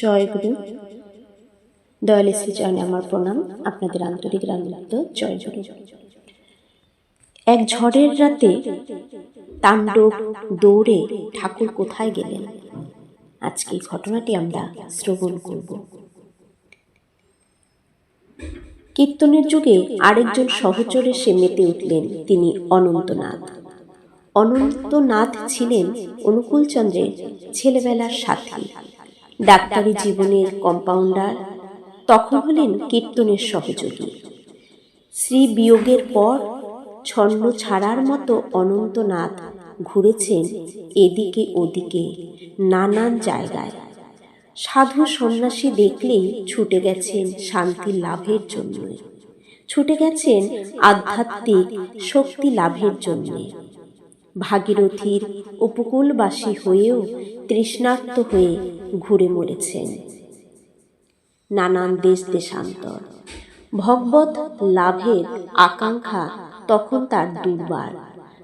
জয়গুরু। দয়াল শ্রীচরণে আমার প্রণাম, আপনাদের আন্তরিক রামভক্ত। জয়গুরু। এক ঝড়ের রাতে তাণ্ডব দৌড়ে ঠাকুর কোথায় গেলেন, আজকে এই ঘটনাটি আমরা শ্রবণ করব। কীর্তনের যুগে আরেকজন সহচর এসে মেতে উঠলেন, তিনি অনন্তনাথ। অনন্তনাথ ছিলেন অনুকূলচন্দ্রের ছেলেবেলার সাথী, ডাক্তারি জীবনের কম্পাউন্ডার, তখন হলেন কীর্তনের সহযোগী। শ্রী বিয়োগের পর ছন্ন ছাড়ার মতো অনন্তনাথ ঘুরেছেন এদিকে ওদিকে, নানান জায়গায়। সাধু সন্ন্যাসী দেখলেই ছুটে গেছেন শান্তি লাভের জন্য, ছুটে গেছেন আধ্যাত্মিক শক্তি লাভের জন্য। ভাগীরথীর উপকূলবাসী হয়েও তৃষ্ণার্ত হয়ে ঘুরে মরেছেন নানান দেশ দেশান্তর। ভগবত লাভের আকাঙ্ক্ষা তখন তার দুর্বার।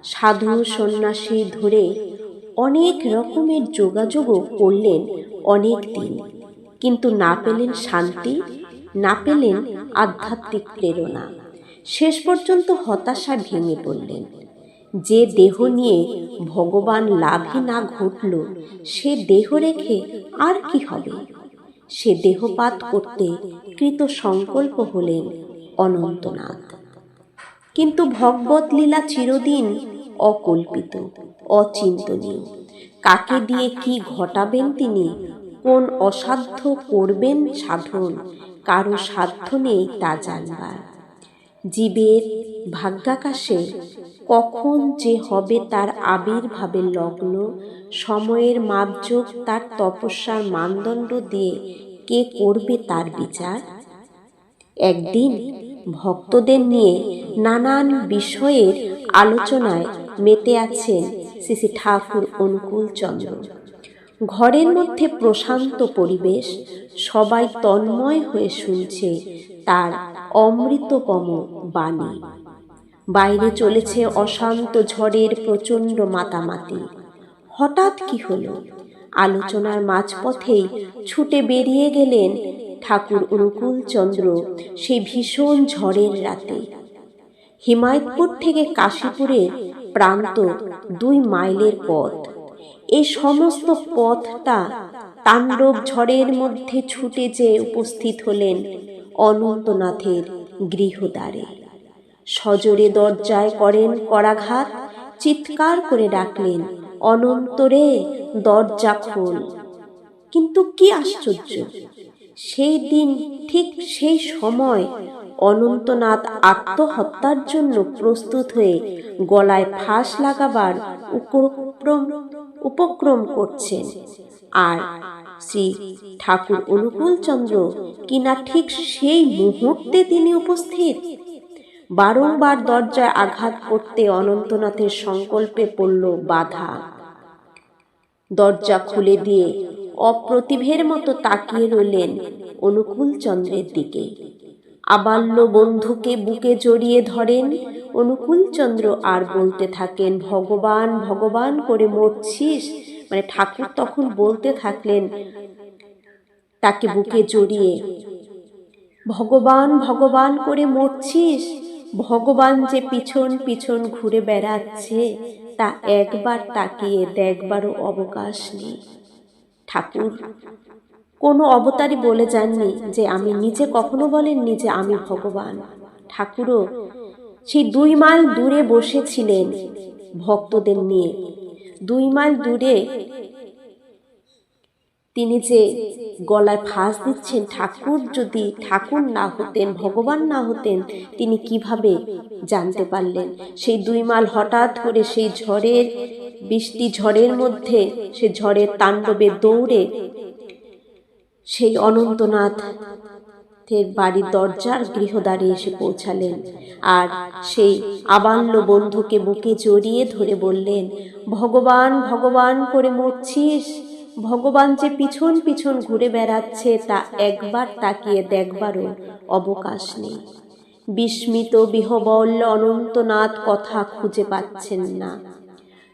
সাধু সন্ন্যাসী ধরে অনেক রকমের যোগাযোগও করলেন অনেক দিন, কিন্তু না পেলেন শান্তি, না পেলেন আধ্যাত্মিক প্রেরণা। শেষ পর্যন্ত হতাশা ভেঙে পড়লেন। যে দেহ নিয়ে ভগবান লাভই না ঘটল, সে দেহ রেখে আর কি হবে? সে দেহপাত করতে কৃত সংকল্প হলেন অনন্তনাথ। কিন্তু ভগবত লীলা চিরদিন অকল্পিত, অচিন্তনীয়। কাকে দিয়ে কি ঘটাবেন তিনি, কোন অসাধ্য করবেন সাধন, কারো সাধ্য নেই তা জানবার। জীবের ভাগ্যাকাশে কখন যে হবে তার আবির্ভাবের লগ্ন, সময়ের মাপযোগ তার তপস্যার মানদণ্ড দিয়ে কে করবে তার বিচার? একদিন ভক্তদের নিয়ে নানান বিষয়ের আলোচনায় মেতে আছেন শ্রী শ্রী ঠাকুর অনুকূলচন্দ্র। ঘরের মধ্যে প্রশান্ত পরিবেশ, সবাই তন্ময় হয়ে শুনছে তার অমৃতপম বাণী। বাইরে চলেছে অশান্ত ঝড়ের প্রচণ্ড মাতামাতি। হঠাৎ কি হলো? আলোচনার মাঝপথেই ছুটে বেরিয়ে গেলেন ঠাকুর অনুকূলচন্দ্র সেই ভীষণ ঝড়ের রাতে। হিমায়তপুর থেকে কাশীপুরের প্রান্ত 2 মাইলের পথ। এই সমস্ত পথটা তাণ্ডব ঝড়ের মধ্যে ছুটে যেয়ে উপস্থিত হলেন অনন্তনাথের গৃহদ্বারে। সজোরে দরজায় করেন করাঘাত, চিৎকার করে ডাকলেন, অনন্ত রে, দরজা খোল। কিন্তু কি আশ্চর্য, সেই দিন ঠিক সেই সময় অনন্তনাথ আত্মহত্যার জন্য প্রস্তুত হয়ে গলায় ফাঁস লাগাবার উপক্রম করছেন। আর শ্রী ঠাকুর অনুকূলচন্দ্র কিনা ঠিক সেই মুহূর্তে তিনি উপস্থিত। বারংবার দরজায় আঘাত করতে অনন্তনাথের সংকল্পে পড়ল বাধা। দরজা খুলে দিয়ে অপ্রতিভের মতো তাকিয়ে রইলেন অনুকূলচন্দ্রের দিকে। আবাল্য বন্ধুকে বুকে জড়িয়ে ধরেন অনুকূলচন্দ্র আর বলতে থাকেন, ভগবান ভগবান করে মরছিস। মানে ঠাকুর তখন বলতে থাকলেন তাকে বুকে জড়িয়ে, ভগবান ভগবান করে মরছিস, ভগবান যে পিছন পিছন ঘুরে বেড়াচ্ছে তা একবার তাকিয়ে দেখবারও অবকাশ নেই। ঠাকুর কোনো অবতারই বলে যাননি যে আমি নিজে, কখনো বলেননি যে আমি ভগবান। ঠাকুরও সেই 2 মাইল দূরে বসেছিলেন ভক্তদের নিয়ে। 2 মাইল দূরে তিনি যে গলায় ফাঁস দিচ্ছেন, ঠাকুর যদি ঠাকুর না হতেন, ভগবান না হতেন, তিনি কিভাবে জানতে পারলেন? সেই 2 মাইল হঠাৎ করে সেই ঝড়ের বৃষ্টি ঝড়ের মধ্যে, সে ঝড়ের তাণ্ডবে দৌড়ে সেই অনন্তনাথের বাড়ির দরজার গৃহদ্বারে এসে পৌঁছালেন। আর সেই আবাল্য বন্ধুকে বুকে জড়িয়ে ধরে বললেন, ভগবান ভগবান করে মরছিস, ভগবান যে পিছন পিছন ঘুরে বেড়াচ্ছে তা একবার তাকিয়ে দেখবারও অবকাশ নেই। বিস্মিত বিহ্বল অনন্তনাথ কথা খুঁজে পাচ্ছেন না।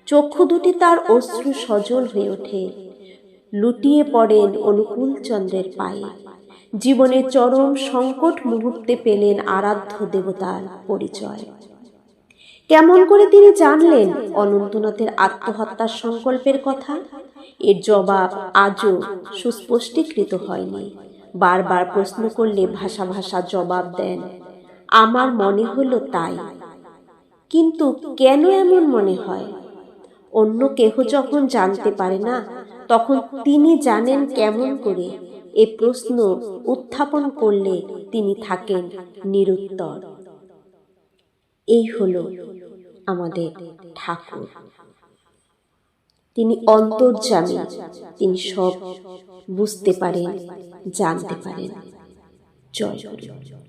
চক্ষু দুটি তার অশ্রু সজল হয়ে ওঠে। লুটিয়ে পড়েন অনুকূলচন্দ্রের পায়ে। জীবনের চরম সংকট মুহূর্তে পেলেন আরাধ্য দেবতার পরিচয়। কেমন করে তিনি জানলেন অনন্তনাথের আত্মহত্যার সংকল্পের কথা? এর জবাব আজও সুস্পষ্টীকৃত হয়নি। বারবার প্রশ্ন করলে ভাষা ভাষা জবাব দেন, আমার মনে হলো তাই। কিন্তু কেন এমন মনে হয়? অন্য কেহ যখন জানতে পারে না, তখন তিনি জানেন কেমন করে? এ প্রশ্ন উত্থাপন করলে তিনি থাকেন নিরুত্তর। এই হলো আমাদের ঠাকুর। তিনি অন্তর্যামী, তিনি সব বুঝতে পারেন, জানতে পারেন। জয় গুরু।